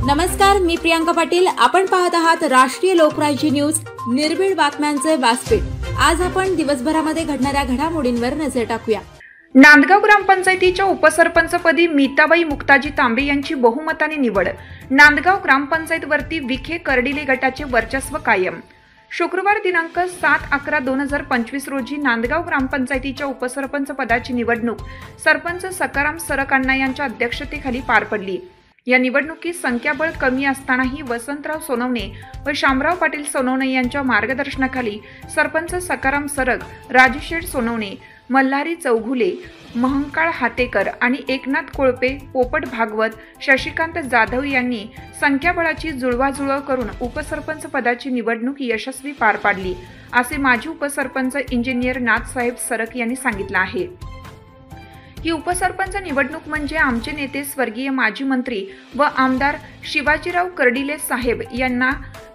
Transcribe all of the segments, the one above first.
नमस्कार, मी प्रियांका पाटील. आपण पाहत आहात राष्ट्रीय लोकराज्य न्यूज, निर्भीड बातम्यांचे व्यासपीठ. आज आपण दिवसभरामध्ये घडणाऱ्या घडामोडींवर नजर टाकूया. नांदगाव ग्रामपंचायतीच्या उपसरपंचपदी मीताबाई मुक्ताजी तांबे यांची बहुमताने निवड. नांदगाव ग्रामपंचायतवरती विखे कर्डिले गटाचे वर्चस्व कायम. शुक्रवार दिनांक 7/11/2025 रोजी नांदगाव ग्रामपंचायतीच्या उपसरपंच पदाची निवडणूक सरपंच सकाराम सरकान्ना यांच्या अध्यक्षतेखाली पार पडली. या निवडणुकीत संख्याबळ कमी असतानाही वसंतराव सोनवणे व शामराव पाटील सोनवणे यांच्या मार्गदर्शनाखाली सरपंच सकाराम सरक, राजूशेठ सोनवणे, मल्हारी चौघुले, महंकाळ हातेकर आणि एकनाथ कोळपे, पोपट भागवत, शशिकांत जाधव यांनी संख्याबळाची जुळवाजुळव करून उपसरपंच पदाची निवडणूक यशस्वी पार पाडली, असे माजी उपसरपंच इंजिनियर नाथसाहेब सरक यांनी सांगितलं आहे. ही उपसरपंच निवडणूक म्हणजे आमचे नेते स्वर्गीय माजी मंत्री व आमदार शिवाजीराव कर्डिले साहेब यांना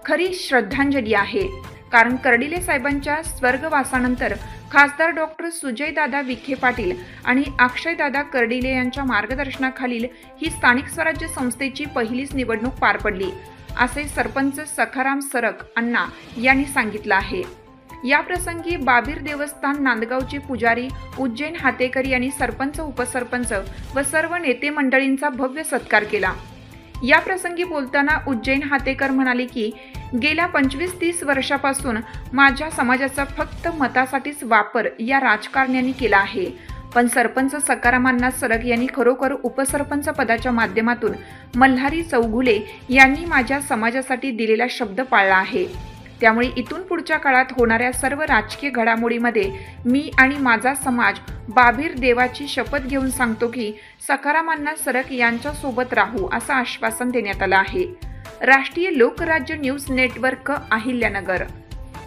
खरी श्रद्धांजली आहे. कारण कर्डिले साहेबांच्या स्वर्गवासानंतर खासदार डॉक्टर सुजयदादा विखे पाटील आणि अक्षयदादा कर्डिले यांच्या मार्गदर्शनाखालील ही स्थानिक स्वराज्य संस्थेची पहिलीच निवडणूक पार पडली, असे सरपंच सखाराम सरक अण्णा यांनी सांगितलं आहे. या प्रसंगी बाबीर देवस्थान नांदगावचे पुजारी उज्जैन हातेकर यांनी सरपंच, उपसरपंच व सर्व नेते मंडळींचा भव्य सत्कार केला. या प्रसंगी बोलताना उज्जैन हातेकर म्हणाले की गेल्या 25-30 वर्षापासून माझ्या समाजाचा फक्त मतासाठीच वापर या राजकारण्यांनी केला आहे, पण सरपंच सकारामांना सरक यांनी खरोखर उपसरपंच पदाच्या माध्यमातून मल्हारी चौघुले यांनी माझ्या समाजासाठी दिलेला शब्द पाळला आहे. त्यामुळे इथून पुढच्या काळात होणाऱ्या सर्व राजकीय घडामोडीमध्ये मी आणि माझा समाज बाबीर देवाची शपथ घेऊन सांगतो की सकारामांना सरक यांच्या सोबत राहू, असं आश्वासन देण्यात आलं आहे. राष्ट्रीय लोकराज्य न्यूज नेटवर्क, अहिल्यानगर.